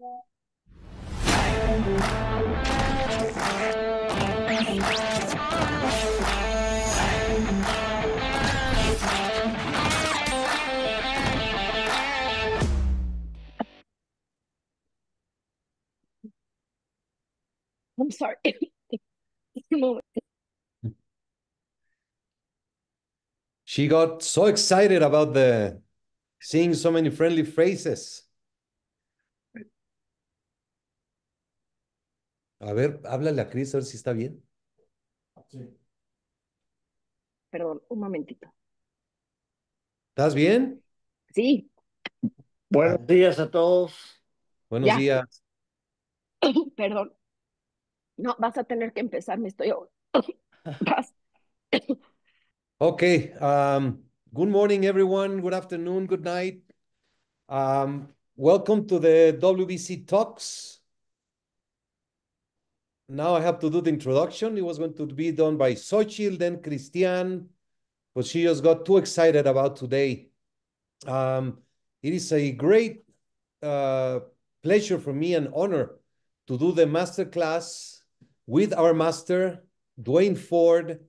I'm sorry. Moment. She got so excited about seeing so many friendly faces. A ver, háblale a Chris a ver si está bien. Sí. Perdón, un momentito. ¿Estás bien? Sí, Buenos días a todos. Buenos ya, días. perdón. No, vas a tener que empezar, me estoy... Vas. Okay. Good morning, everyone. Good afternoon. Good night. Welcome to the WBC Talks. Now I have to do the introduction. It was going to be done by Xochitl, then Christian, but she just got too excited about today. It is a great pleasure for me and honor to do the masterclass with our master, Duane Ford,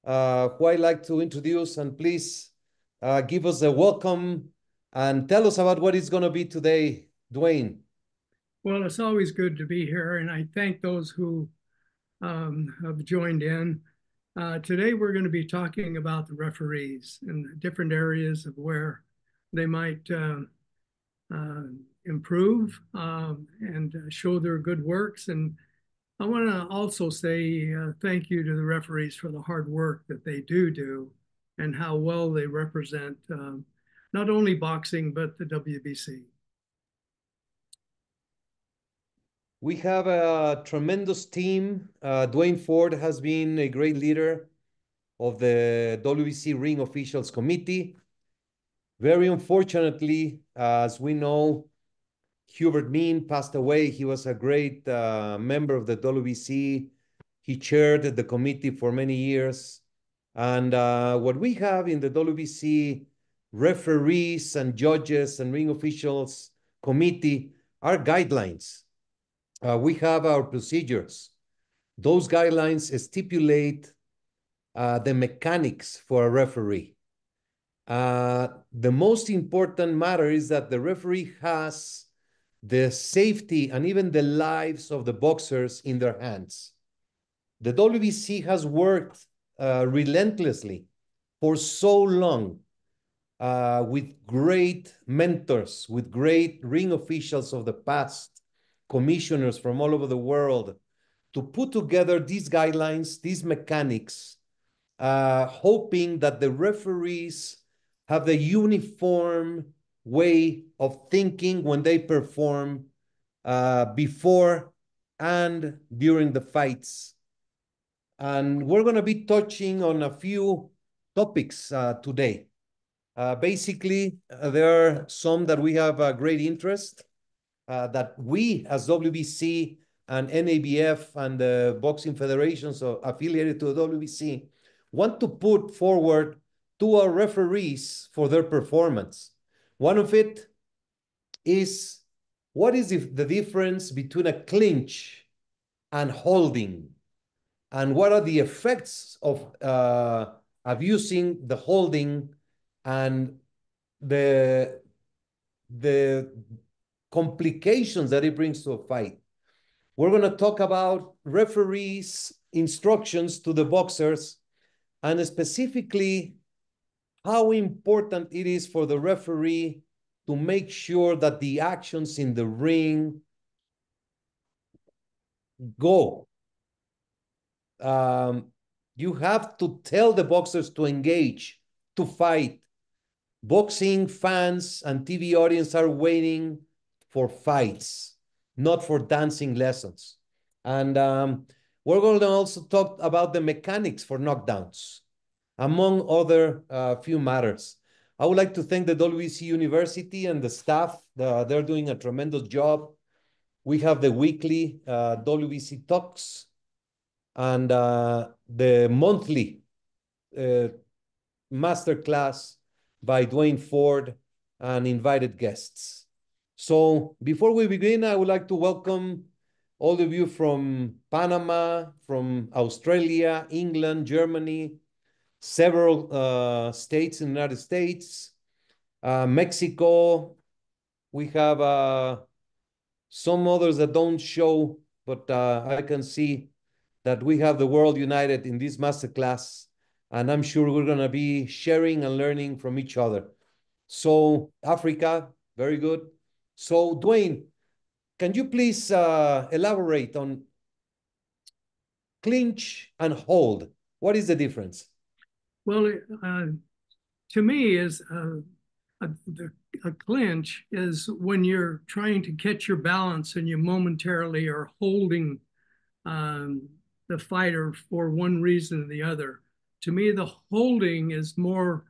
who I'd like to introduce, and please give us a welcome and tell us about what it's going to be today, Duane. Well, it's always good to be here, and I thank those who have joined in. Today, we're going to be talking about the referees and the different areas of where they might improve and show their good works. And I want to also say thank you to the referees for the hard work that they do and how well they represent not only boxing, but the WBC. We have a tremendous team. Duane Ford has been a great leader of the WBC Ring Officials Committee. Very unfortunately, as we know, Hubert Mean passed away. He was a great member of the WBC. He chaired the committee for many years. And what we have in the WBC referees and judges and ring officials committee are guidelines. We have our procedures. Those guidelines stipulate the mechanics for a referee. The most important matter is that the referee has the safety and even the lives of the boxers in their hands. The WBC has worked relentlessly for so long with great mentors, with great ring officials of the past, commissioners from all over the world, to put together these guidelines, these mechanics, hoping that the referees have the uniform way of thinking when they perform before and during the fights. And we're going to be touching on a few topics today. Basically, there are some that we have a great interest that we as WBC and NABF and the boxing federations affiliated to the WBC want to put forward to our referees for their performance. One of it is, what is the difference between a clinch and holding? And what are the effects of abusing the holding and the complications that it brings to a fight? We're going to talk about referees' instructions to the boxers and specifically how important it is for the referee to make sure that the actions in the ring go. You have to tell the boxers to engage, to fight. Boxing fans and TV audience are waiting for fights, not for dancing lessons. And we're going to also talk about the mechanics for knockdowns, among other few matters. I would like to thank the WBC University and the staff. They're doing a tremendous job. We have the weekly WBC Talks and the monthly Masterclass by Duane Ford and invited guests. So before we begin, I would like to welcome all of you from Panama, from Australia, England, Germany, several states in the United States, Mexico. We have some others that don't show, but I can see that we have the world united in this masterclass, and I'm sure we're going to be sharing and learning from each other. So Africa, very good. So Duane, can you please elaborate on clinch and hold? What is the difference? Well, to me, a clinch is when you're trying to catch your balance and you momentarily are holding the fighter for one reason or the other. To me, the holding is more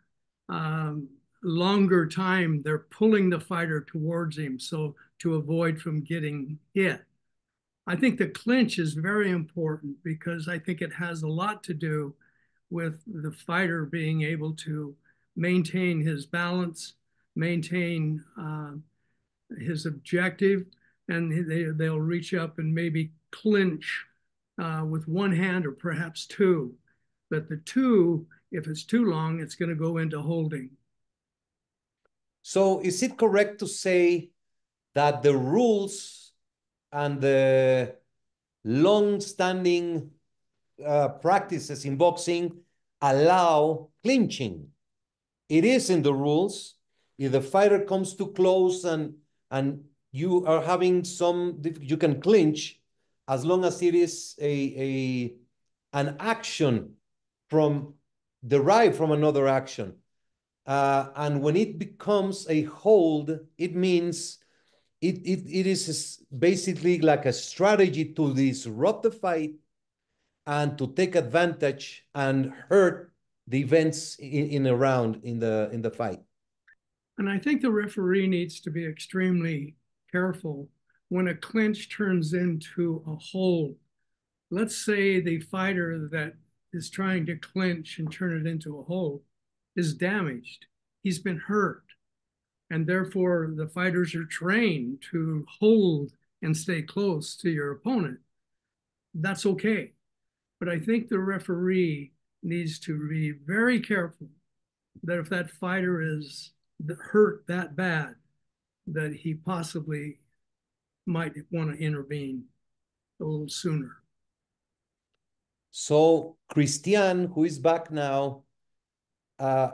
longer time. They're pulling the fighter towards him so to avoid from getting hit. I think the clinch is very important because I think it has a lot to do with the fighter being able to maintain his balance, maintain his objective, and they'll reach up and maybe clinch with one hand or perhaps two. But the two, if it's too long, it's going to go into holding. So is it correct to say that the rules and the long-standing practices in boxing allow clinching? It is in the rules. If the fighter comes too close and you are having you can clinch as long as it is an action derived from another action. And when it becomes a hold, it means it is basically like a strategy to disrupt the fight and to take advantage and hurt the events in a round in the fight. And I think the referee needs to be extremely careful when a clinch turns into a hold. Let's say the fighter that is trying to clinch and turn it into a hold is damaged. He's been hurt. And therefore, the fighters are trained to hold and stay close to your opponent. That's okay. But I think the referee needs to be very careful that if that fighter is hurt that bad, that he possibly might want to intervene a little sooner. So Christian, who is back now,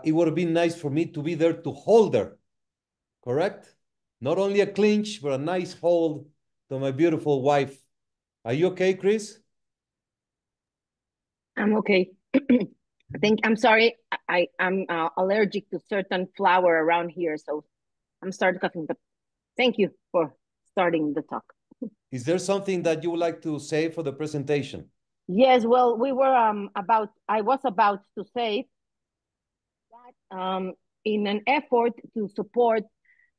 it would have been nice for me to be there to hold her, correct? Not only a clinch, but a nice hold to my beautiful wife. Are you okay, Chris? I'm okay. I'm sorry. I'm allergic to certain flower around here, so I'm starting coughing. But thank you for starting the talk. Is there something that you would like to say for the presentation? Yes. Well, I was about to say that in an effort to support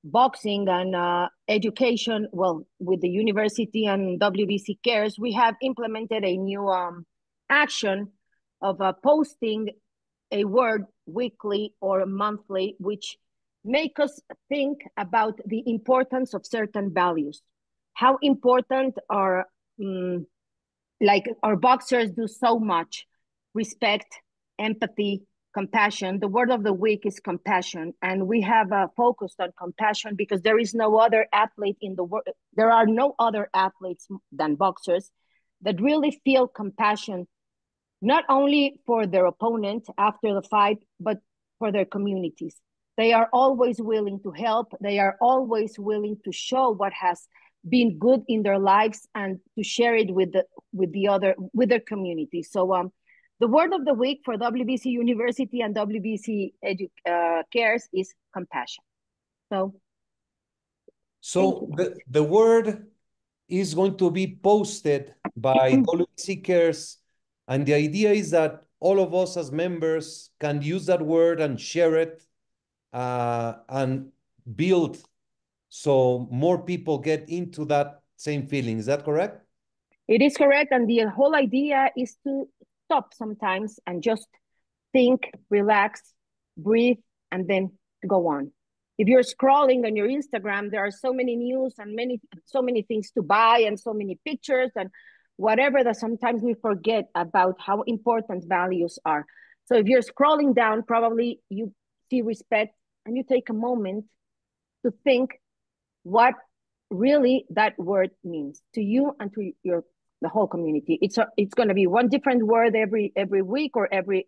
boxing and education, well, with the university and WBC Cares, we have implemented a new action of posting a word weekly or monthly, which make us think about the importance of certain values. How important are, like our boxers do so much, respect, empathy, compassion. The word of the week is compassion. And we have focused on compassion because there is no other athlete in the world. There are no other athletes than boxers that really feel compassion, not only for their opponent after the fight, but for their communities. They are always willing to help. They are always willing to show what has been good in their lives and to share it with their community. So the word of the week for WBC University and WBC Cares is compassion. So the word is going to be posted by WBC Cares, and the idea is that all of us as members can use that word and share it and build so more people get into that same feeling. Is that correct? It is correct. And the whole idea is to stop sometimes and just think, relax, breathe, and then go on. If you're scrolling on your Instagram, there are so many news and so many things to buy and so many pictures and whatever, that sometimes we forget about how important values are. So if you're scrolling down, probably you see respect and you take a moment to think what really that word means to you and to the whole community. It's going to be one different word every week, or we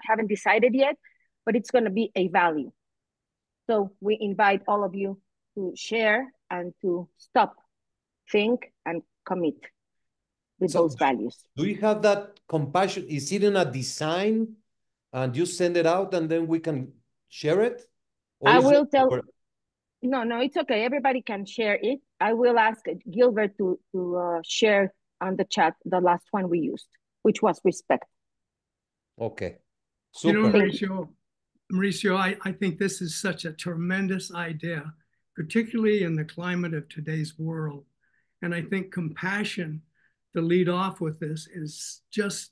haven't decided yet, but it's going to be a value. So we invite all of you to share and to stop, think, and commit with those values. Do you have that compassion? Is it in a design and you send it out and then we can share it? Or I will tell. No, it's okay. Everybody can share it. I will ask Gilbert to share on the chat the last one we used, which was respect. Okay. Super. You know, Maricio, I think this is such a tremendous idea, particularly in the climate of today's world. And I think compassion to lead off with this is just,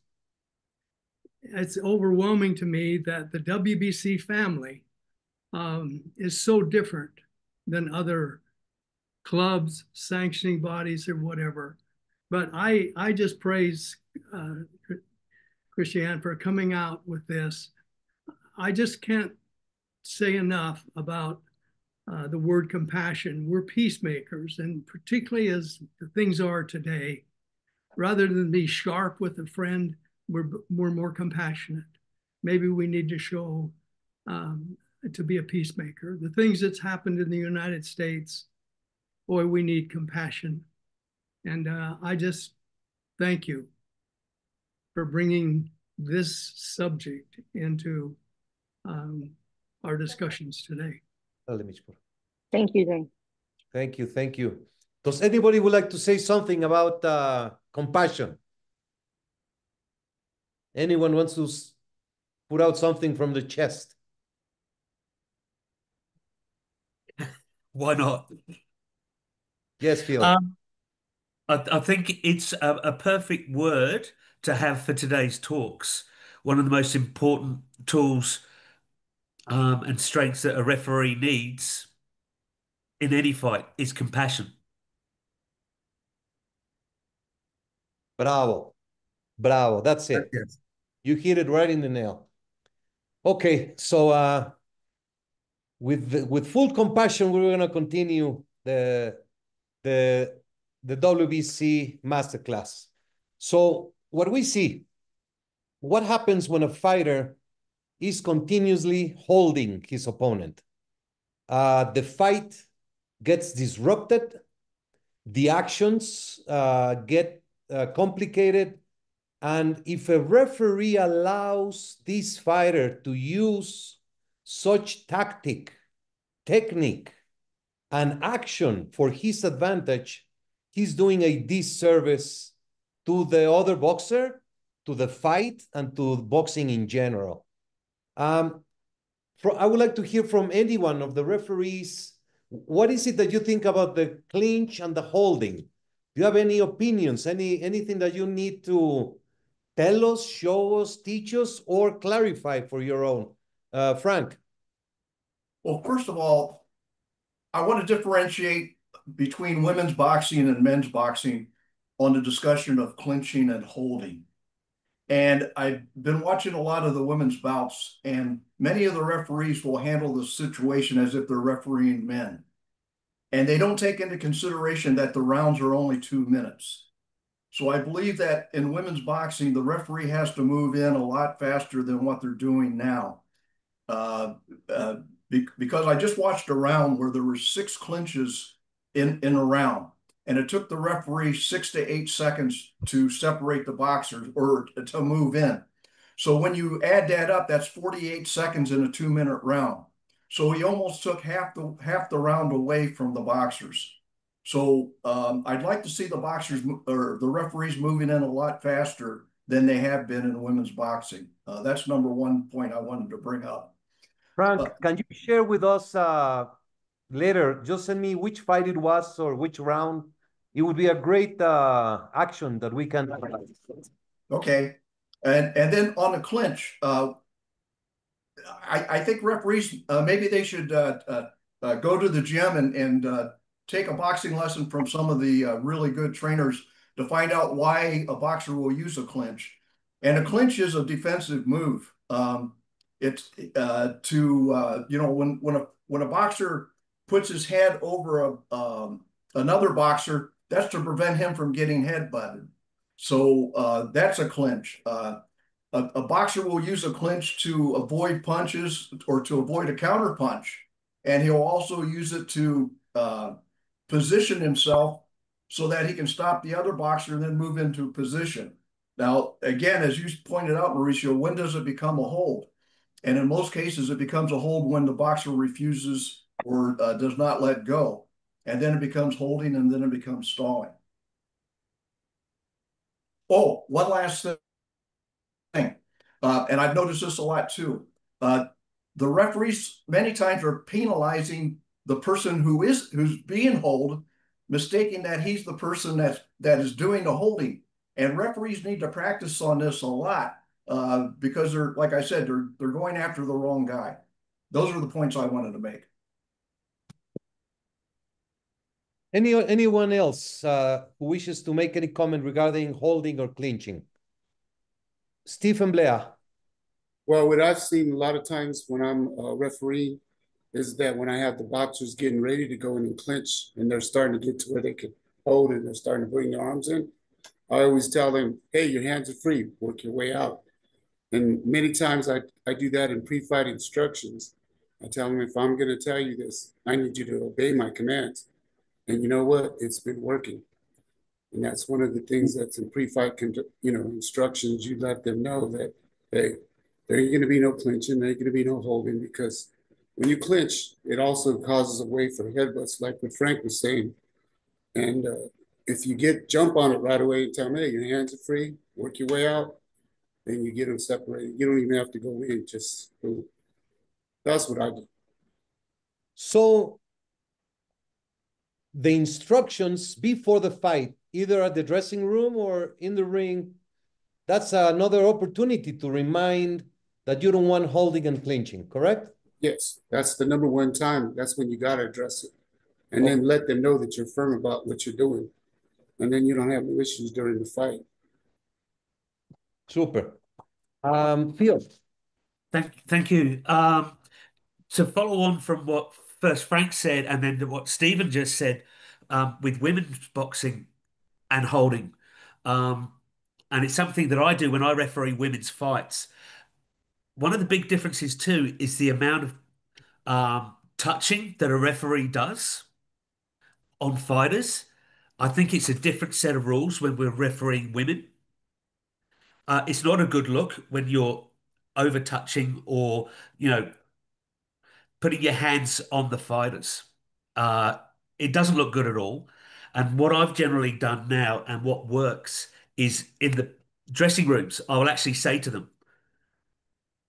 it's overwhelming to me that the WBC family is so different than other clubs, sanctioning bodies, or whatever. But I just praise Christiane for coming out with this. I just can't say enough about the word compassion. We're peacemakers, and particularly as things are today, rather than be sharp with a friend, we're more compassionate. Maybe we need to show to be a peacemaker. The things that's happened in the United States, boy, we need compassion. And I just thank you for bringing this subject into our discussions today. Thank you, Dane. Thank you. Does anybody would like to say something about compassion? Anyone wants to put out something from the chest? Why not? Yes, Phil. I think it's a perfect word to have for today's talks. One of the most important tools and strengths that a referee needs in any fight is compassion. Bravo. That's it. Yes. You hit it right in the nail. Okay, so with full compassion, we're gonna continue the WBC Masterclass. So what we see, what happens when a fighter is continuously holding his opponent? The fight gets disrupted, the actions get complicated, and if a referee allows this fighter to use such technique, and action for his advantage, he's doing a disservice to the other boxer, to the fight, and to boxing in general. I would like to hear from anyone of the referees. What is it that you think about the clinch and the holding? Do you have any opinions, anything that you need to tell us, show us, teach us, or clarify for your own? Frank. Well, first of all, I want to differentiate between women's boxing and men's boxing on the discussion of clinching and holding. And I've been watching a lot of the women's bouts, and many of the referees will handle the situation as if they're refereeing men. And they don't take into consideration that the rounds are only 2 minutes. So I believe that in women's boxing, the referee has to move in a lot faster than what they're doing now. Because I just watched a round where there were 6 clinches in a round, and it took the referee 6 to 8 seconds to separate the boxers or to move in. So when you add that up, that's 48 seconds in a 2-minute round. So he almost took half the round away from the boxers. So I'd like to see the boxers or the referees moving in a lot faster than they have been in women's boxing. That's number one point I wanted to bring up. Frank, can you share with us later? Just send me which fight it was or which round. It would be a great action that we can. Okay, and then on the clinch, I think referees, maybe they should go to the gym and take a boxing lesson from some of the really good trainers to find out why a boxer will use a clinch. And a clinch is a defensive move. It's when a boxer puts his head over another boxer, that's to prevent him from getting headbutted. So that's a clinch. A boxer will use a clinch to avoid punches or to avoid a counter punch. And he'll also use it to position himself so that he can stop the other boxer and then move into position. Now, again, as you pointed out, Mauricio, when does it become a hold? And in most cases, it becomes a hold when the boxer refuses or does not let go. And then it becomes holding, and then it becomes stalling. Oh, one last thing. And I've noticed this a lot too. The referees many times are penalizing the person who's being held, mistaking that he's the person that is doing the holding. And referees need to practice on this a lot because they're, like I said, they're going after the wrong guy. Those are the points I wanted to make. Anyone else who wishes to make any comment regarding holding or clinching? Stephen Blair. Well, what I've seen a lot of times when I'm a referee is that when I have the boxers getting ready to go in and clinch and they're starting to get to where they can hold and they're starting to bring their arms in, I always tell them, hey, your hands are free, work your way out. And many times I do that in pre-fight instructions. I tell them, if I'm going to tell you this, I need you to obey my commands. And you know what? It's been working. And that's one of the things that's in pre-fight, instructions. You let them know that, hey, there ain't going to be no clinching, there ain't going to be no holding, because when you clinch, it also causes a way for headbutts, like what Frank was saying. And if you jump on it right away and tell them, hey, your hands are free, work your way out, then you get them separated. You don't even have to go in, just boom. That's what I do. So the instructions before the fight, either at the dressing room or in the ring, that's another opportunity to remind that you don't want holding and clinching, correct? Yes, that's the number one time. That's when you got to address it. And then let them know that you're firm about what you're doing. And then you don't have no issues during the fight. Super. Phil. Thank you. To follow on from what first Frank said and then what Stephen just said, with women's boxing and holding, and it's something that I do when I referee women's fights. One of the big differences too is the amount of touching that a referee does on fighters. I think it's a different set of rules when we're refereeing women. It's not a good look when you're over touching or, putting your hands on the fighters. Uh, it doesn't look good at all. And what I've generally done now and what works is in the dressing rooms, I will actually say to them,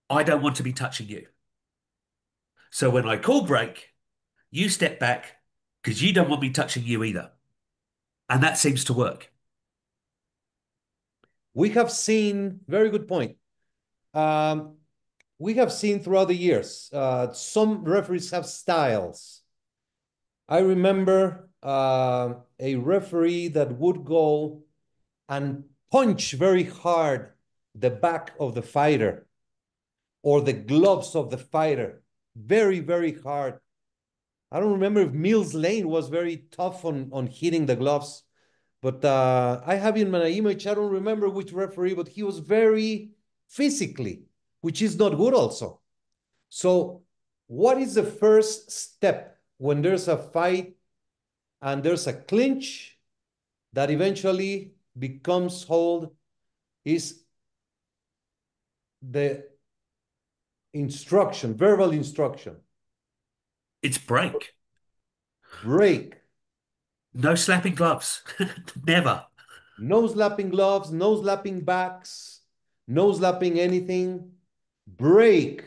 I don't want to be touching you. So when I call break, you step back because you don't want me touching you either. And that seems to work. We have seen, very good point. We have seen throughout the years, some referees have styles. I remember a referee that would go and punch very hard the back of the fighter or the gloves of the fighter, very, very hard. I don't remember if Mills Lane was very tough on hitting the gloves, but I have in my image, I don't remember which referee, but he was very physically, which is not good also. So what is the first step when there's a fight and there's a clinch that eventually becomes hold? Is the instruction, verbal instruction. It's break. Break. No slapping gloves. Never. No slapping gloves, no slapping backs, no slapping anything. Break.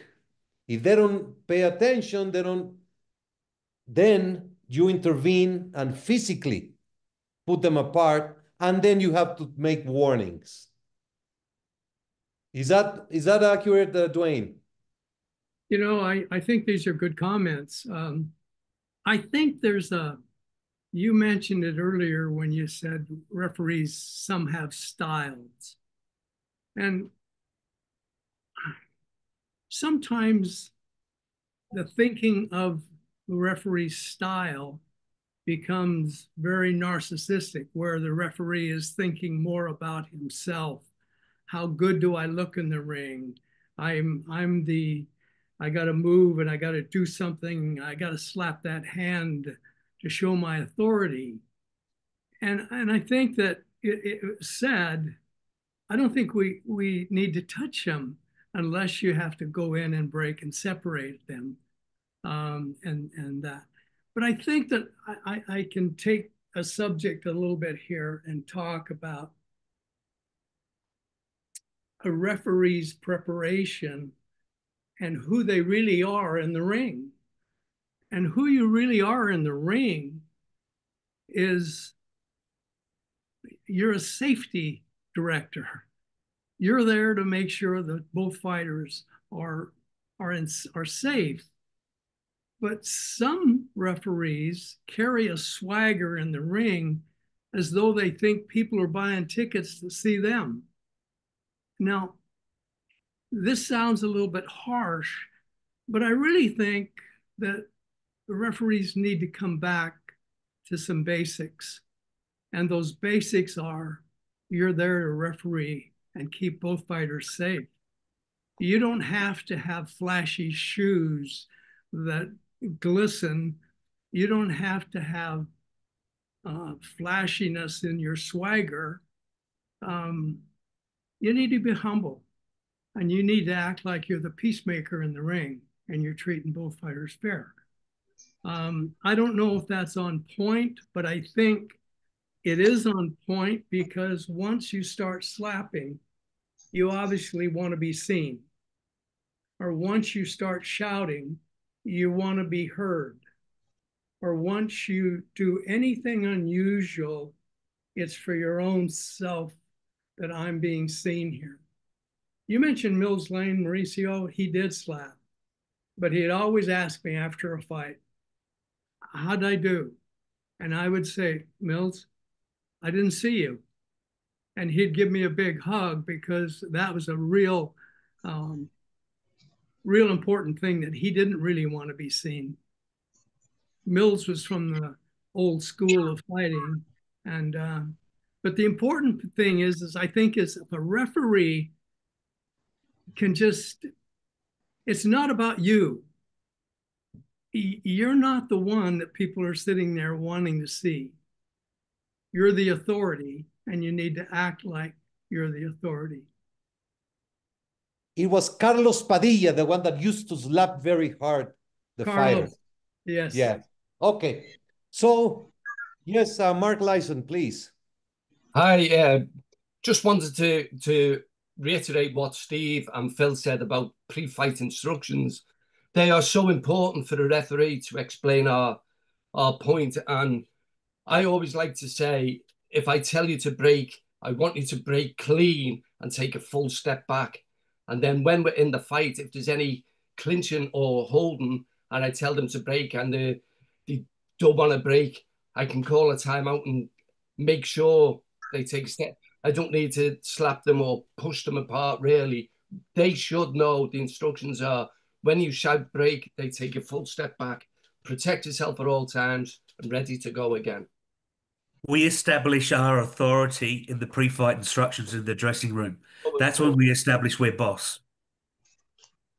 If they don't pay attention, then you intervene and physically put them apart, and then you have to make warnings. Is that accurate, Duane? You know, I think these are good comments. I think you mentioned it earlier when you said referees, some have styles. And sometimes the thinking of the referee's style becomes very narcissistic, where the referee is thinking more about himself. How good do I look in the ring? I got to move and I got to do something. I got to slap that hand to show my authority. And I think that it's sad. I don't think we need to touch them unless you have to go in and break and separate them, and that. But I think that I can take a subject a little bit here and talk about a referee's preparation and who they really are in the ring. And who you really are in the ring is you're a safety director. You're there to make sure that both fighters are safe. But some referees carry a swagger in the ring as though they think people are buying tickets to see them. Now, this sounds a little bit harsh, but I really think that the referees need to come back to some basics. And those basics are you're there to referee and keep both fighters safe. You don't have to have flashy shoes that glisten. You don't have to have flashiness in your swagger. You need to be humble, and you need to act like you're the peacemaker in the ring and you're treating both fighters fair. I don't know if that's on point, but I think it is on point, because once you start slapping, you obviously want to be seen. Or once you start shouting, you want to be heard. Or once you do anything unusual, it's for your own self that I'm being seen here. You mentioned Mills Lane, Maricio. He did slap, but he'd always ask me after a fight, how'd I do? And I would say, Mills, I didn't see you. And he'd give me a big hug, because that was a real important thing, that he didn't really want to be seen. Mills was from the old school of fighting. And but the important thing is I think if a referee can just, it's not about you. You're not the one that people are sitting there wanting to see. You're the authority, and you need to act like you're the authority. It was Carlos Padilla, the one that used to slap very hard the Carlos, fighter. yes. Yeah. Okay. So, yes, Mark Lyson, please. Hi, just wanted to reiterate what Steve and Phil said about pre-fight instructions. They are so important for the referee to explain our point. And I always like to say, if I tell you to break, I want you to break clean and take a full step back. And then when we're in the fight, if there's any clinching or holding, and I tell them to break and they don't want to break, I can call a timeout and make sure they take a step. I don't need to slap them or push them apart, really. They should know the instructions are, when you shout break, they take a full step back, protect yourself at all times, and ready to go again. We establish our authority in the pre-fight instructions in the dressing room. That's when we establish we're boss.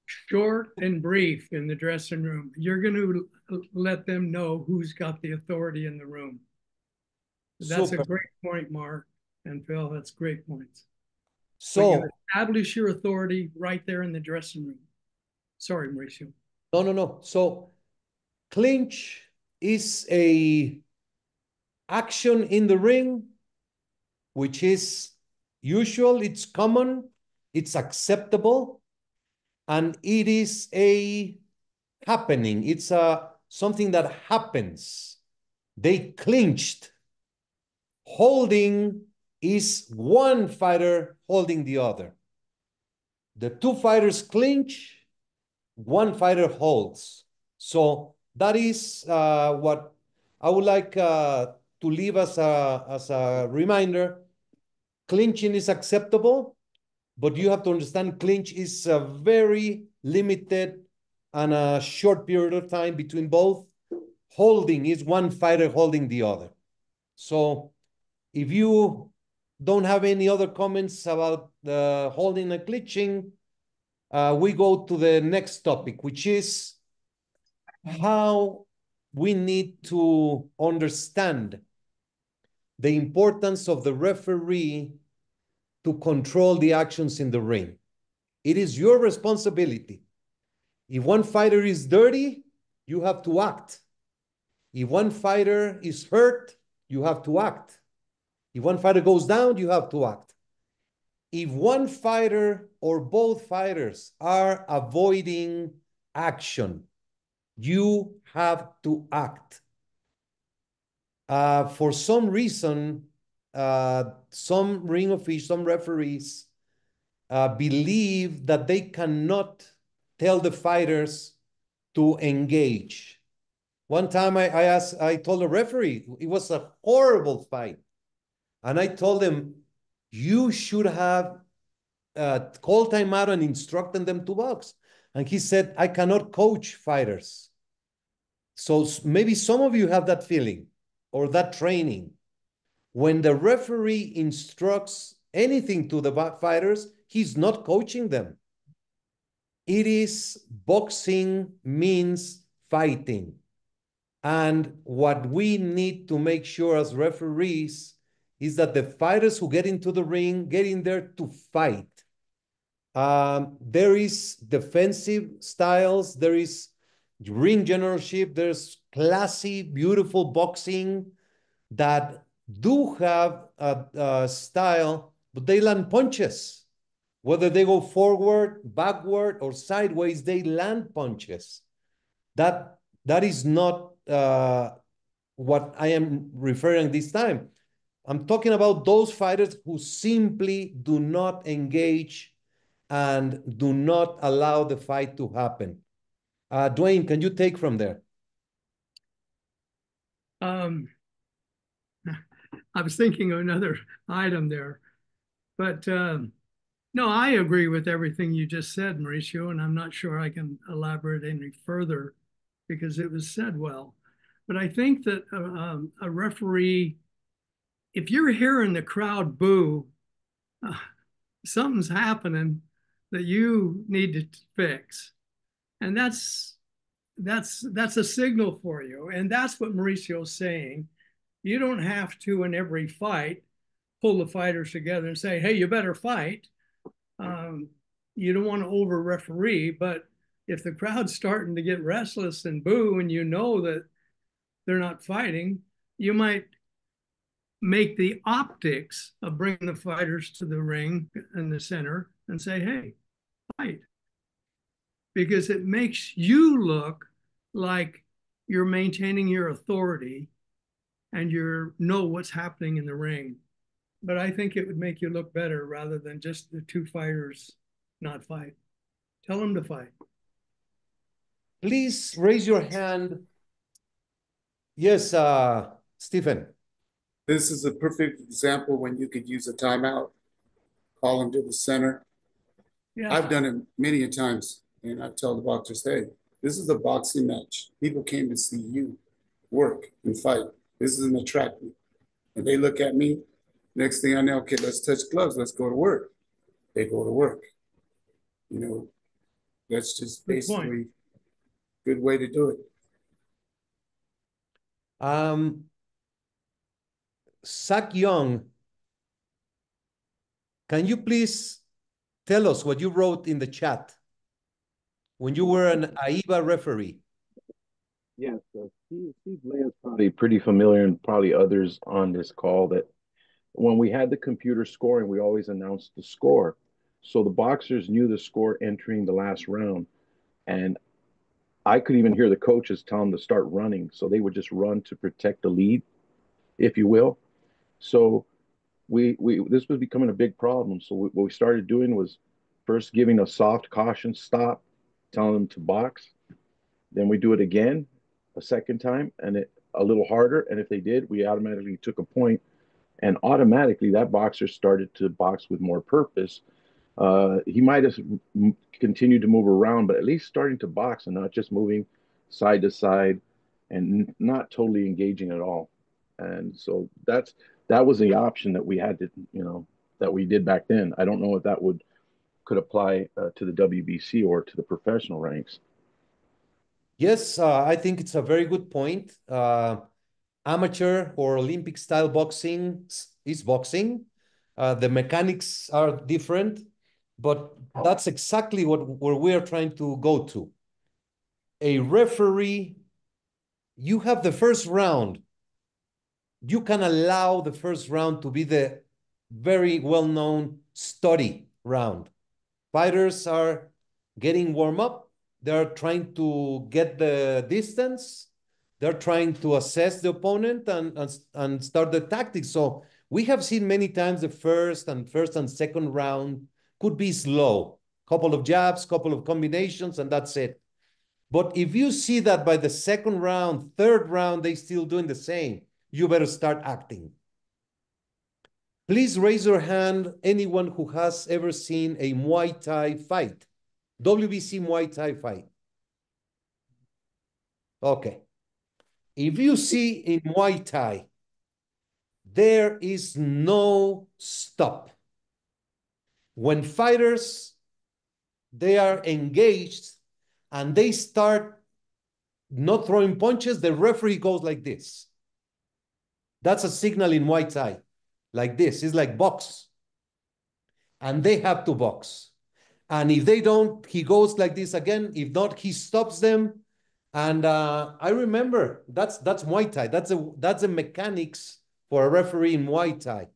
Short and brief in the dressing room. You're going to let them know who's got the authority in the room. That's a great point, Mark and Phil. That's great points. So you establish your authority right there in the dressing room. Sorry, Mauricio. No. So clinch is a action in the ring, which is usual, it's common, it's acceptable, and it is a happening. It's something that happens. They clinched. Holding is one fighter holding the other. The two fighters clinch, one fighter holds. So that is what I would like to leave as a reminder. Clinching is acceptable, but you have to understand clinch is a very limited and a short period of time between both. Holding is one fighter holding the other. So if you don't have any other comments about holding and clinching, we go to the next topic, which is how we need to understand the importance of the referee to control the actions in the ring. It is your responsibility. If one fighter is dirty, you have to act. If one fighter is hurt, you have to act. If one fighter goes down, you have to act. If one fighter or both fighters are avoiding action, you have to act. For some reason, some ring officials, some referees believe that they cannot tell the fighters to engage. One time I told a referee, it was a horrible fight. And I told him, you should have called timeout and instructed them to box. And he said, I cannot coach fighters. So maybe some of you have that feeling or that training. When the referee instructs anything to the fighters, he's not coaching them. It is boxing means fighting. And what we need to make sure as referees is that the fighters who get into the ring, get in there to fight. There is defensive styles, there is ring generalship, there's classy, beautiful boxing that do have a style, but they land punches. Whether they go forward, backward, or sideways, they land punches. That is not what I am referring this time. I'm talking about those fighters who simply do not engage and do not allow the fight to happen. Duane, can you take from there? I was thinking of another item there, but no, I agree with everything you just said, Maricio, and I'm not sure I can elaborate any further because it was said well. But I think that a referee, if you're hearing the crowd boo, something's happening that you need to fix. And that's a signal for you. And that's what Mauricio's saying. You don't have to, in every fight, pull the fighters together and say, hey, you better fight. You don't want to over referee, but if the crowd's starting to get restless and boo, and you know that they're not fighting, you might make the optics of bringing the fighters to the ring in the center and say, hey, fight. Because it makes you look like you're maintaining your authority and you know what's happening in the ring. But I think it would make you look better rather than just the two fighters not fight. Tell them to fight. Please raise your hand. Yes, Stephen. This is a perfect example when you could use a timeout, call them to the center. Yeah. I've done it many a times, and I tell the boxers, hey, this is a boxing match. People came to see you work and fight. This is an track meet. And they look at me. Next thing I know, okay, let's touch gloves. Let's go to work. They go to work. You know, that's just basically a good way to do it. Zach Young, can you please tell us what you wrote in the chat when you were an AIBA referee? Yes, Steve Blair's probably pretty familiar, and probably others on this call, that when we had the computer scoring, we always announced the score. So the boxers knew the score entering the last round. And I could even hear the coaches tell them to start running. So they would just run to protect the lead, if you will. So this was becoming a big problem. So what we started doing was first giving a soft caution stop telling them to box. Then we do it again a second time and a little harder. And if they did, we automatically took a point, and automatically that boxer started to box with more purpose. He might have continued to move around, but at least starting to box and not just moving side to side and not totally engaging at all. And so that was the option that we had to, that we did back then. I don't know if that could apply to the WBC or to the professional ranks. Yes, I think it's a very good point. Amateur or Olympic style boxing is boxing. The mechanics are different, but that's exactly where we are trying to go to. A referee, you have the first round. You can allow the first round to be the very well-known study round. Fighters are getting warm up. They're trying to get the distance. They're trying to assess the opponent and start the tactics. So we have seen many times the first and second round could be slow. Couple of jabs, couple of combinations, and that's it. But if you see that by the second round, third round, they still doing the same, you better start acting. Please raise your hand, anyone who has ever seen a Muay Thai fight, WBC Muay Thai fight. Okay. If you see in Muay Thai, there is no stop. When fighters, they are engaged and they start not throwing punches, the referee goes like this. That's a signal in Muay Thai. Like this. It's like box. And they have to box. And if they don't, he goes like this again. If not, he stops them. And I remember that's Muay Thai. That's the mechanics for a referee in Muay Thai.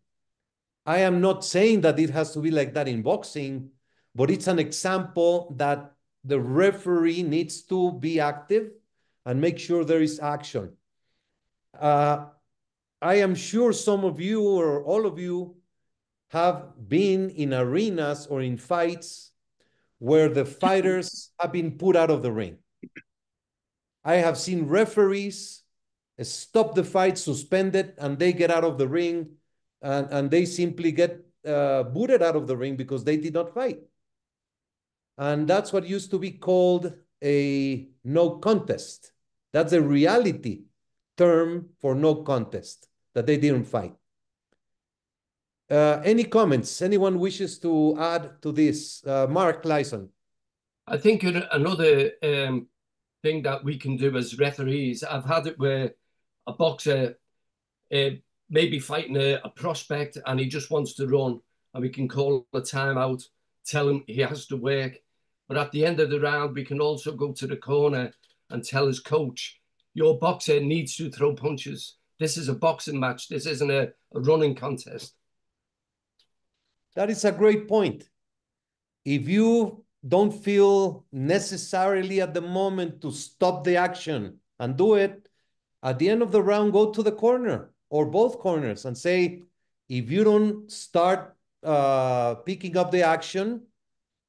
I am not saying that it has to be like that in boxing, but it's an example that the referee needs to be active and make sure there is action. I am sure some of you or all of you have been in arenas or in fights where the fighters have been put out of the ring. I have seen referees stop the fight, suspend it, and they get out of the ring, and they simply get booted out of the ring because they did not fight. And that's what used to be called a no contest. That's a reality term for no contest, that they didn't fight. Any comments? Anyone wishes to add to this? Mark Lyson. I think another thing that we can do as referees, I've had it where a boxer may be fighting a prospect and he just wants to run, and we can call a timeout, tell him he has to work. But at the end of the round, we can also go to the corner and tell his coach, your boxer needs to throw punches. This is a boxing match. This isn't a running contest. That is a great point. If you don't feel necessarily at the moment to stop the action and do it, at the end of the round, go to the corner or both corners and say, if you don't start picking up the action,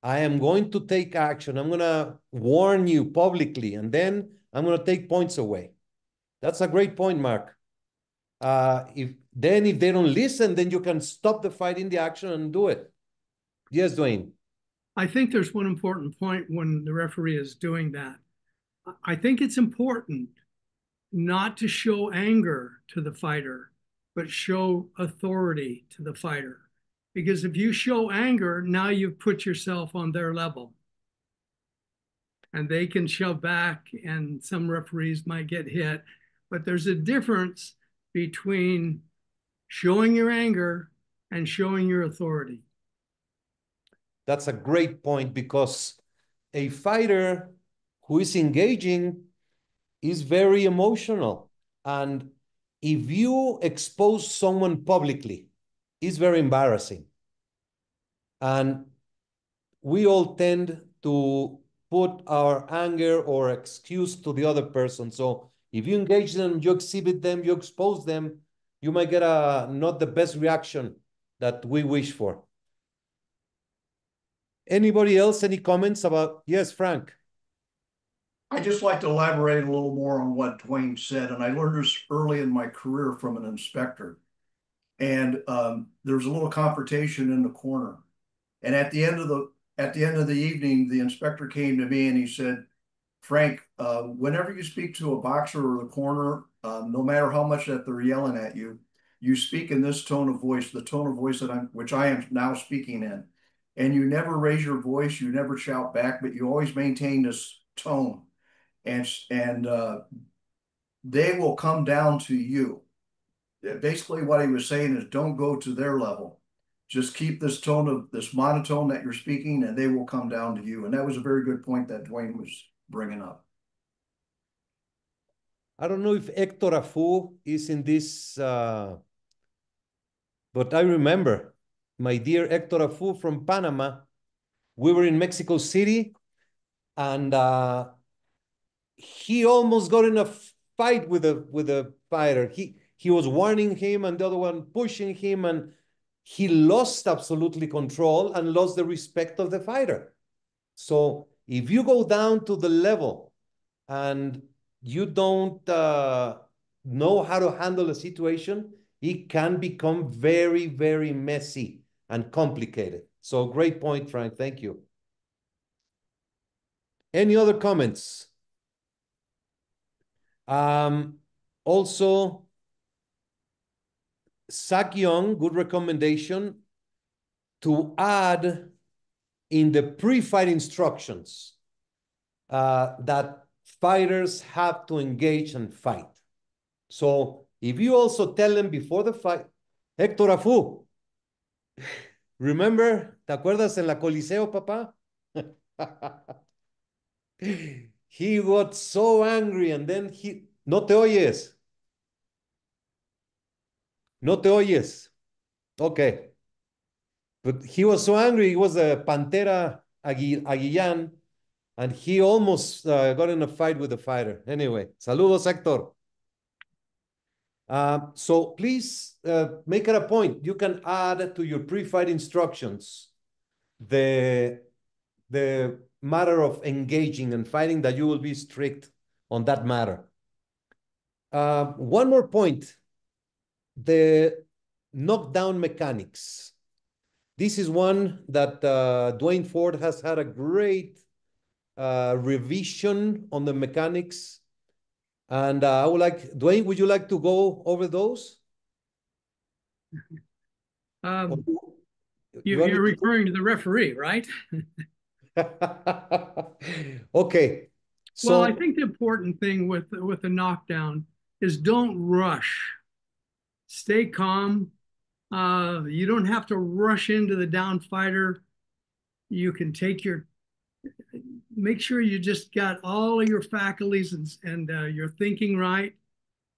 I am going to take action. I'm going to warn you publicly, and then I'm going to take points away. That's a great point, Mark. If they don't listen, then you can stop the fight in the action and do it. Yes, Duane. I think there's one important point when the referee is doing that. I think it's important not to show anger to the fighter, but show authority to the fighter. Because if you show anger, now you've put yourself on their level. And they can shove back, and some referees might get hit. But there's a difference between showing your anger and showing your authority. That's a great point, because a fighter who is engaging is very emotional. And if you expose someone publicly, it's very embarrassing. And we all tend to put our anger or excuse to the other person. So if you engage them, you exhibit them, you expose them, you might get not the best reaction that we wish for. Anybody else, any comments about? Yes, Frank. I just like to elaborate a little more on what Duane said, and I learned this early in my career from an inspector. And there was a little confrontation in the corner. And at the end of the evening, the inspector came to me and he said, Frank, whenever you speak to a boxer or the corner, no matter how much that they're yelling at you, you speak in this tone of voice, the tone of voice which I am now speaking in. And you never raise your voice, you never shout back, but you always maintain this tone. And they will come down to you. Basically, what he was saying is don't go to their level. Just keep this tone of this monotone that you're speaking, and they will come down to you. And that was a very good point that Duane was bringing up. I don't know if Hector Afu is in this, but I remember my dear Hector Afu from Panama. We were in Mexico City, and he almost got in a fight with a fighter. He was warning him, and the other one pushing him, and he lost absolutely control and lost the respect of the fighter. So if you go down to the level and you don't know how to handle a situation, it can become very, very messy and complicated. So great point, Frank. Thank you. Any other comments? Also, Sak Young, good recommendation to add in the pre-fight instructions that fighters have to engage and fight. So if you also tell them before the fight, Héctor Afu, remember, ¿te acuerdas en la Coliseo, papá? He got so angry and then no te oyes. No te oyes. Okay. But he was so angry, he was a Pantera Aguillan, and he almost got in a fight with the fighter. Anyway, saludos, Héctor. So please make it a point. You can add to your pre-fight instructions the matter of engaging and fighting, that you will be strict on that matter. One more point, the knockdown mechanics. This is one that Duane Ford has had a great revision on the mechanics. And I would like, Duane, would you like to go over those? You're referring to the referee, right? Okay. So, well, I think the important thing with the knockdown is don't rush. Stay calm. You don't have to rush into the down fighter. You can make sure you just got all of your faculties and you're thinking right.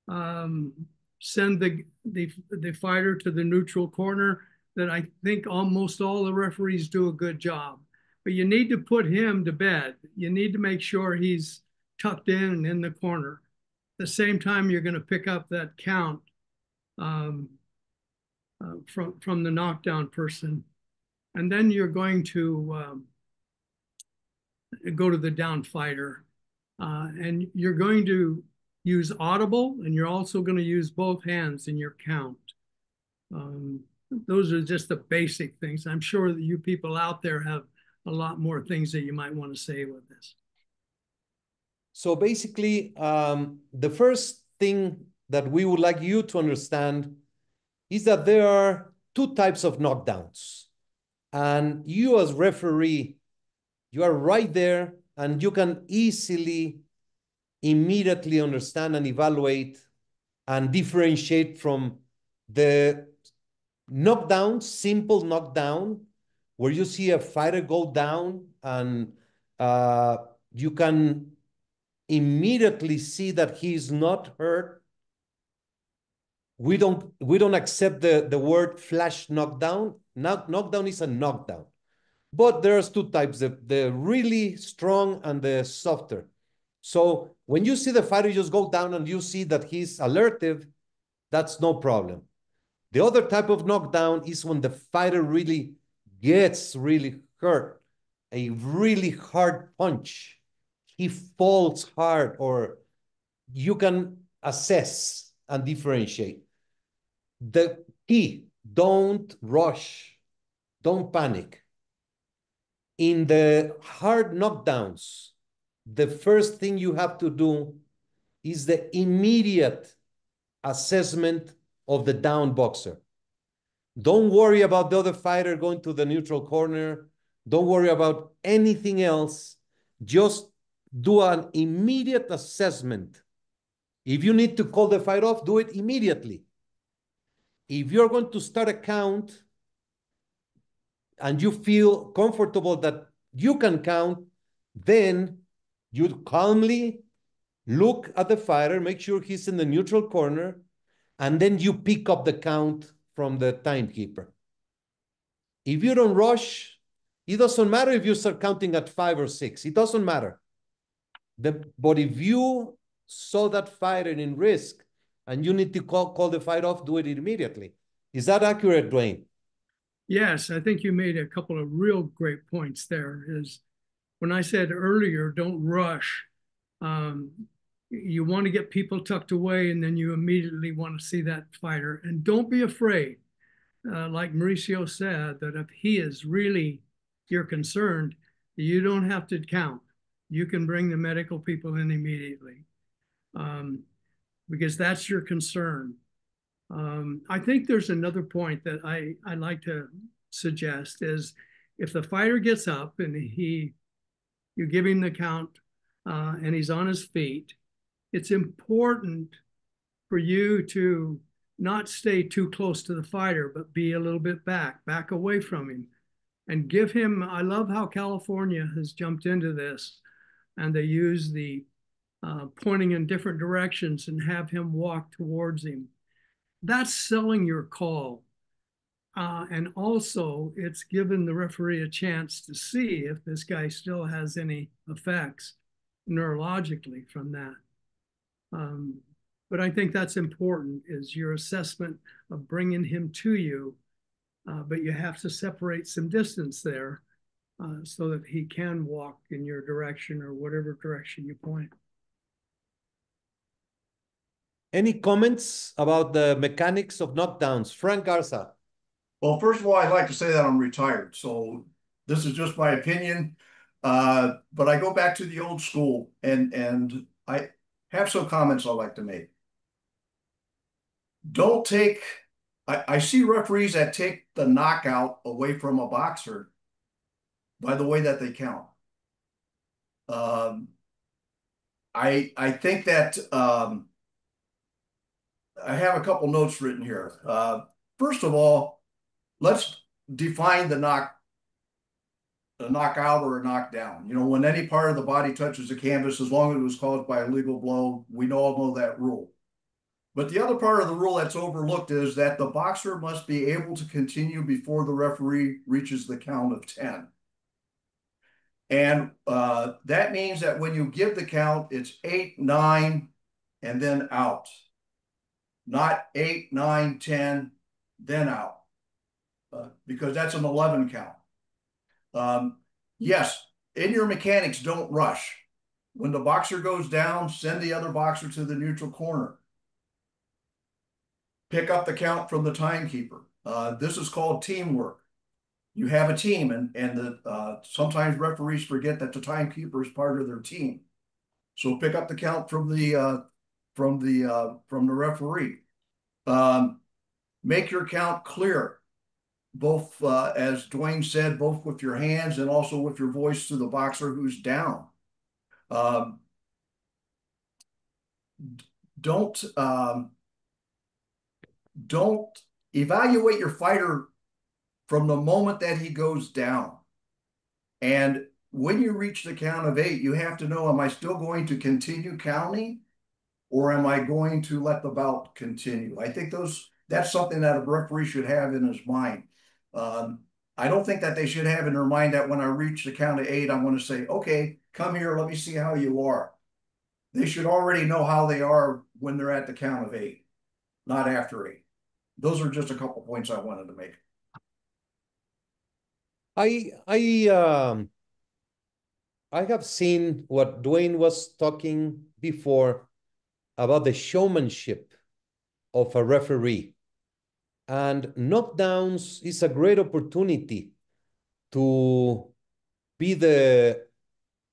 Send the fighter to the neutral corner. That I think almost all the referees do a good job. But you need to put him to bed. You need to make sure he's tucked in and in the corner. At the same time, you're going to pick up that count from the knockdown person. And then you're going to go to the down fighter. And you're going to use audible, and you're also going to use both hands in your count. Those are just the basic things. I'm sure that you people out there have a lot more things that you might want to say with this. So basically, the first thing that we would like you to understand is that there are two types of knockdowns. And you as referee, you are right there and you can easily, immediately understand and evaluate and differentiate from the knockdown, simple knockdown, where you see a fighter go down and you can immediately see that he's not hurt. We don't accept the word flash knockdown. Knockdown is a knockdown. But there's two types, the really strong and the softer. So when you see the fighter just go down and you see that he's alertive, that's no problem. The other type of knockdown is when the fighter really gets really hurt, a really hard punch he falls hard, or you can assess and differentiate. The key, don't rush, don't panic. In the hard knockdowns, the first thing you have to do is the immediate assessment of the down boxer. Don't worry about the other fighter going to the neutral corner. Don't worry about anything else. Just do an immediate assessment. If you need to call the fight off, do it immediately. If you're going to start a count and you feel comfortable that you can count, then you calmly look at the fighter, make sure he's in the neutral corner, and then you pick up the count from the timekeeper. If you don't rush, it doesn't matter if you start counting at 5 or 6. It doesn't matter. But if you saw that fighter in risk and you need to call the fight off, do it immediately. Is that accurate, Duane? Yes, I think you made a couple of real great points there. Is when I said earlier, don't rush. You want to get people tucked away, and then you immediately want to see that fighter. And don't be afraid. Like Maricio said, that if he is really, you're concerned, you don't have to count. You can bring the medical people in immediately, because that's your concern. I think there's another point that I'd like to suggest is if the fighter gets up and you give him the count and he's on his feet, it's important for you to not stay too close to the fighter, but be a little bit back away from him, and give him, I love how California has jumped into this, and they use the pointing in different directions and have him walk towards him. That's selling your call. And also, it's given the referee a chance to see if this guy still has any effects neurologically from that. But I think that's important, is your assessment of bringing him to you. But you have to separate some distance there so that he can walk in your direction or whatever direction you point. Any comments about the mechanics of knockdowns? Frank Garza. Well, first of all, I'd like to say that I'm retired, so this is just my opinion. But I go back to the old school, and I have some comments I'd like to make. Don't take, I see referees that take the knockout away from a boxer by the way that they count. I think that I have a couple notes written here. First of all, let's define the knockout or a knockdown. You know, when any part of the body touches the canvas, as long as it was caused by a legal blow, we all know that rule. But the other part of the rule that's overlooked is that the boxer must be able to continue before the referee reaches the count of 10. And that means that when you give the count, it's 8, 9, and then out. Not 8, 9, 10, then out. Because that's an 11 count. Yes, in your mechanics, don't rush. When the boxer goes down, send the other boxer to the neutral corner. Pick up the count from the timekeeper. This is called teamwork. You have a team, and sometimes referees forget that the timekeeper is part of their team. So pick up the count from the referee. Make your count clear, both as Duane said, both with your hands and also with your voice to the boxer who's down. Don't evaluate your fighter from the moment that he goes down. And when you reach the count of 8, you have to know, am I still going to continue counting, or am I going to let the bout continue? I think that's something that a referee should have in his mind. I don't think that they should have in their mind that when I reach the count of 8, I'm going to say, okay, come here, let me see how you are. They should already know how they are when they're at the count of 8, not after 8. Those are just a couple points I wanted to make. I have seen what Duane was talking before about the showmanship of a referee. And knockdowns is a great opportunity to be the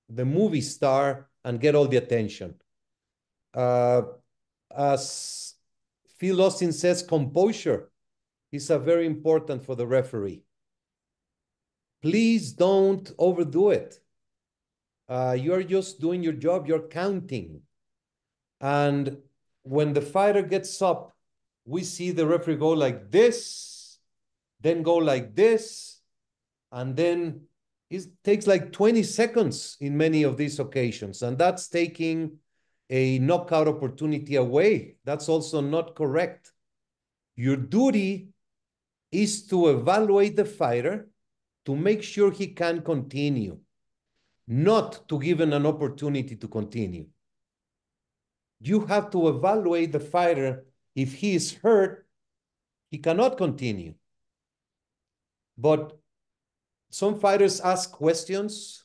movie star and get all the attention. As Phil Austin says, composure is a very important for the referee. Please don't overdo it. You're just doing your job, you're counting. And when the fighter gets up, we see the referee go like this, then go like this, and then it takes like 20 seconds in many of these occasions. And that's taking a knockout opportunity away. That's also not correct. Your duty is to evaluate the fighter to make sure he can continue, not to give him an opportunity to continue. You have to evaluate the fighter. If he is hurt, he cannot continue. But some fighters ask questions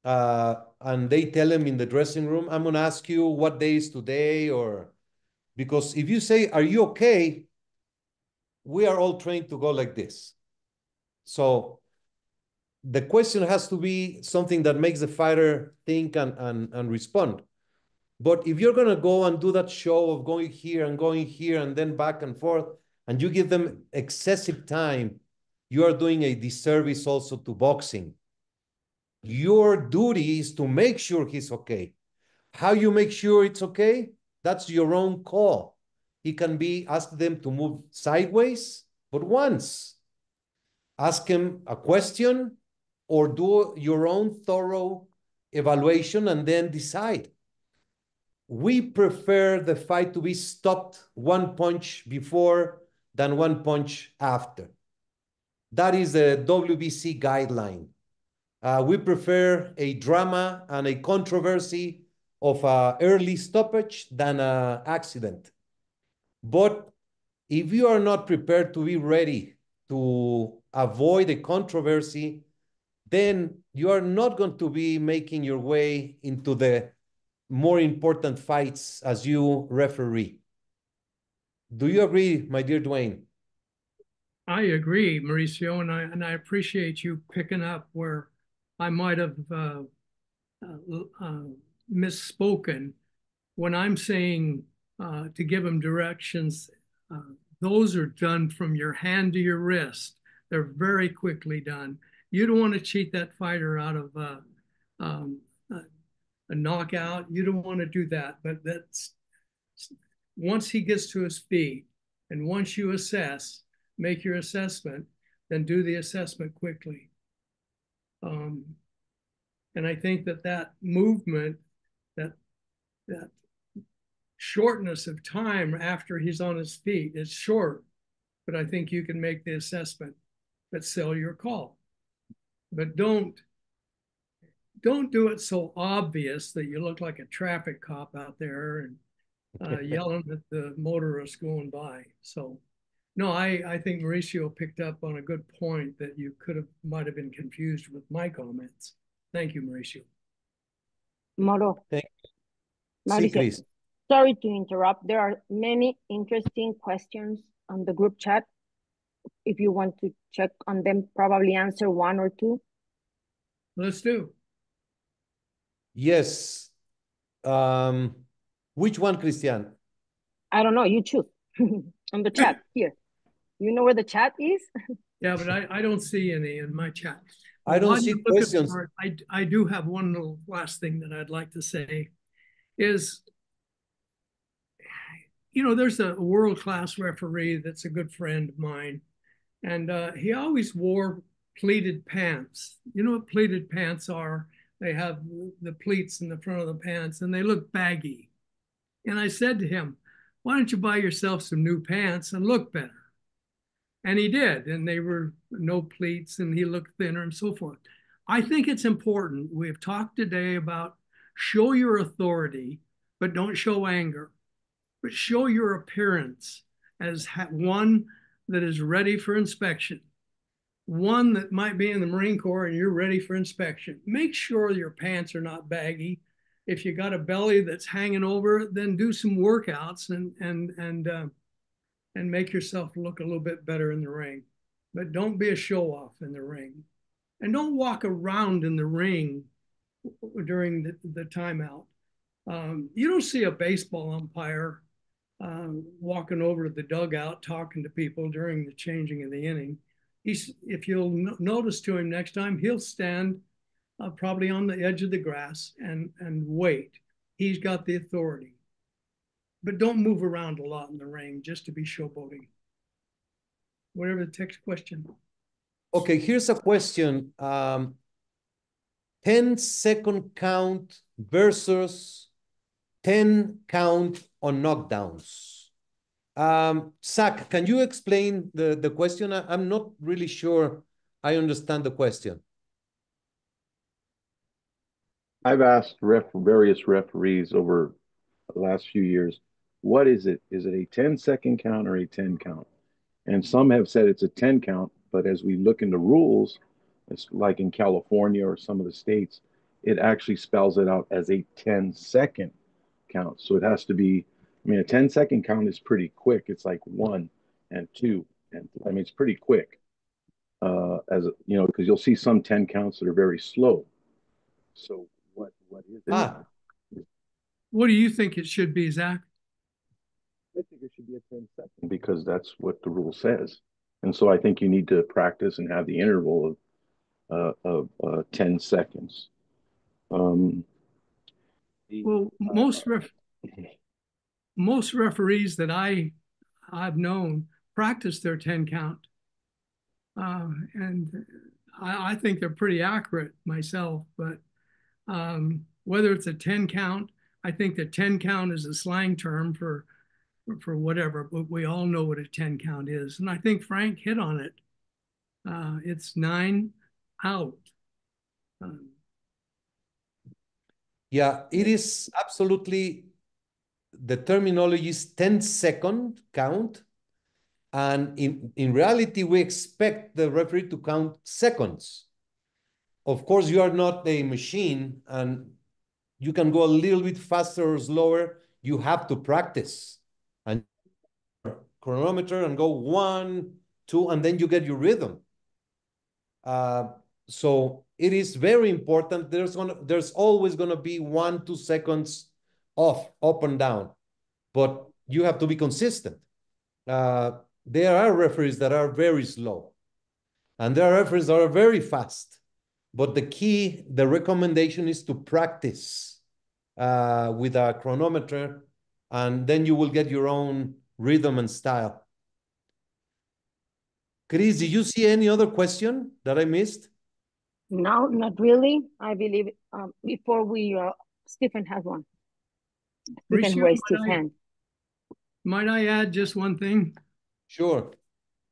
and they tell him in the dressing room, I'm going to ask you what day is today, or because if you say, are you okay? We are all trained to go like this. So the question has to be something that makes the fighter think and respond. But if you're going to go and do that show of going here and then back and forth, and you give them excessive time, you are doing a disservice also to boxing. Your duty is to make sure he's okay. How you make sure it's okay? That's your own call. It can be ask them to move sideways, but once. Ask him a question or do your own thorough evaluation and then decide. We prefer the fight to be stopped one punch before than one punch after. That is the WBC guideline. We prefer a drama and a controversy of an early stoppage than an accident. But if you are not prepared to be ready to avoid a controversy, then you are not going to be making your way into the more important fights as you referee. Do you agree, my dear Duane? I agree, Maricio, and I appreciate you picking up where I might have misspoken when I'm saying to give them directions. Those are done from your hand to your wrist. They're very quickly done. You don't want to cheat that fighter out of a knockout. You don't want to do that. But that's once he gets to his feet and once you assess, make your assessment, then do the assessment quickly. And I think that movement, that shortness of time after he's on his feet is short, but I think you can make the assessment, but sell your call. But don't do it so obvious that you look like a traffic cop out there and yelling at the motorists going by. So no, I think Mauricio picked up on a good point that you might have been confused with my comments. Thank you, Mauricio. Moro. Thank you. Maricio, sorry to interrupt. There are many interesting questions on the group chat. If you want to check on them, probably answer one or two. Let's do. Yes. Which one, Christian? I don't know. You choose. On the chat here. You know where the chat is? Yeah, but I don't see any in my chat. I don't see questions. I do have one little last thing that I'd like to say is, there's a world-class referee that's a good friend of mine, and he always wore pleated pants. You know what pleated pants are? They have the pleats in the front of the pants, and they look baggy. And I said to him, why don't you buy yourself some new pants and look better? And he did, and they were no pleats, and he looked thinner and so forth. I think it's important. We've talked today about show your authority, but don't show anger. But show your appearance as one that is ready for inspection. one that might be in the Marine Corps and you're ready for inspection. Make sure your pants are not baggy. If you got a belly that's hanging over, then do some workouts and make yourself look a little bit better in the ring. But don't be a show off in the ring. And don't walk around in the ring during the timeout. You don't see a baseball umpire walking over to the dugout talking to people during the changing of the inning. If you'll notice to him next time, he'll stand probably on the edge of the grass and wait. He's got the authority. But don't move around a lot in the ring just to be showboating. Whatever the text question. Okay, here's a question. 10-second count versus 10 count on knockdowns. Zach, can you explain the question? I'm not really sure I understand the question. I've asked various referees over the last few years, what is it? Is it a 10-second count or a 10 count? And some have said it's a 10 count, but as we look into rules, it's like in California or some of the states, it actually spells it out as a 10-second count. So it has to be, I mean, a 10-second count is pretty quick. It's like 1 and 2. And I mean, it's pretty quick. As you know, because you'll see some 10 counts that are very slow. So what is it? What do you think it should be, Zach? I think it should be a 10-second because that's what the rule says. And so I think you need to practice and have the interval of 10 seconds. Well, most referees that I've known practice their 10 count. And I think they're pretty accurate myself, but whether it's a 10 count, I think the 10 count is a slang term for whatever, but we all know what a 10 count is. And I think Frank hit on it. It's 9 out. Yeah, it is absolutely, the terminology is 10-second count. And in reality, we expect the referee to count seconds. Of course, you are not a machine and you can go a little bit faster or slower. You have to practice and chronometer and go 1, 2, and then you get your rhythm. So it is very important. There's always going to be 1-2 seconds off, up and down, but you have to be consistent. There are referees that are very slow, and there are referees that are very fast. But the recommendation is to practice with a chronometer, and then you will get your own rhythm and style. Chris, did you see any other question that I missed? No, not really. I believe before Stephen has one. Stephen raised his hand. Might I add just one thing? Sure.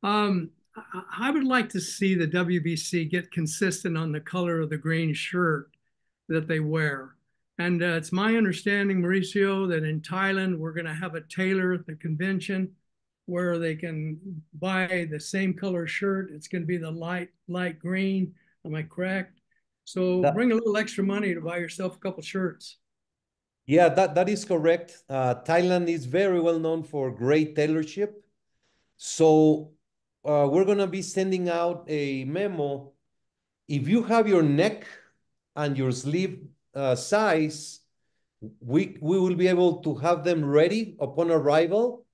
I would like to see the WBC get consistent on the color of the green shirt that they wear. And it's my understanding, Maricio, that in Thailand, we're going to have a tailor at the convention where they can buy the same color shirt. It's going to be the light green. Am I correct? So bring a little extra money to buy yourself a couple shirts. Yeah, that is correct. Thailand is very well known for great tailorship. So we're going to be sending out a memo. If you have your neck and your sleeve size, we will be able to have them ready upon arrival.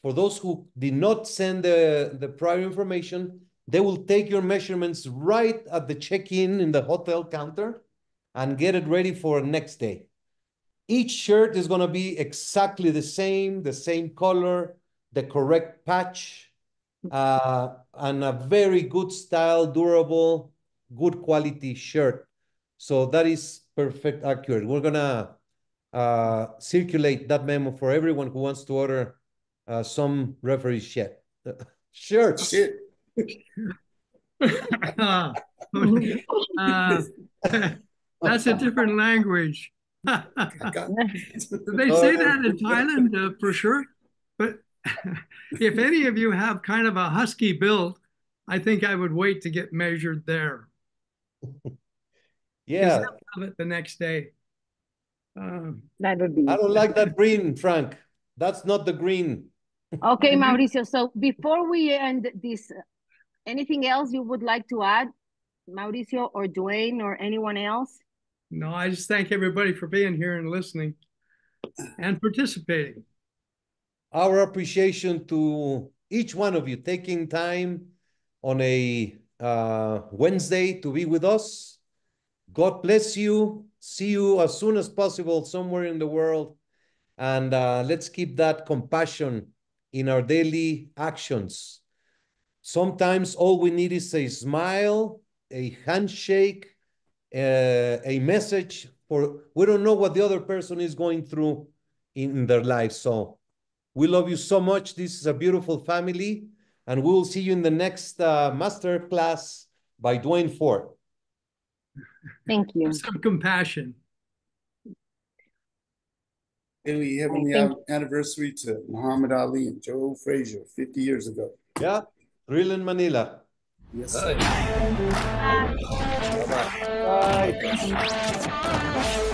For those who did not send the prior information, they will take your measurements right at the check-in in the hotel counter and get it ready for next day. Each shirt is going to be exactly the same color, the correct patch, and a very good style, durable, good quality shirt. So that is perfect, accurate. We're going to circulate that memo for everyone who wants to order some referee shirts. Shit. That's a different language. They say that in Thailand for sure. But if any of you have kind of a husky build, I think I would wait to get measured there. Yeah. Have it the next day. That would be. I don't like that green, Frank. That's not the green. Okay, Mauricio. So before we end this, anything else you would like to add, Mauricio or Duane or anyone else? No, I just thank everybody for being here and listening and participating. Our appreciation to each one of you taking time on a Wednesday to be with us. God bless you. See you as soon as possible somewhere in the world. And let's keep that compassion in our daily actions. Sometimes all we need is a smile, a handshake, a message for, we don't know what the other person is going through in their life. So we love you so much. This is a beautiful family, and we will see you in the next Masterclass by Duane Ford. Thank you. Some compassion. Daily heavenly anniversary to Muhammad Ali and Joe Frazier 50 years ago. Yeah, Real in Manila. Yes, sir. Bye. Bye.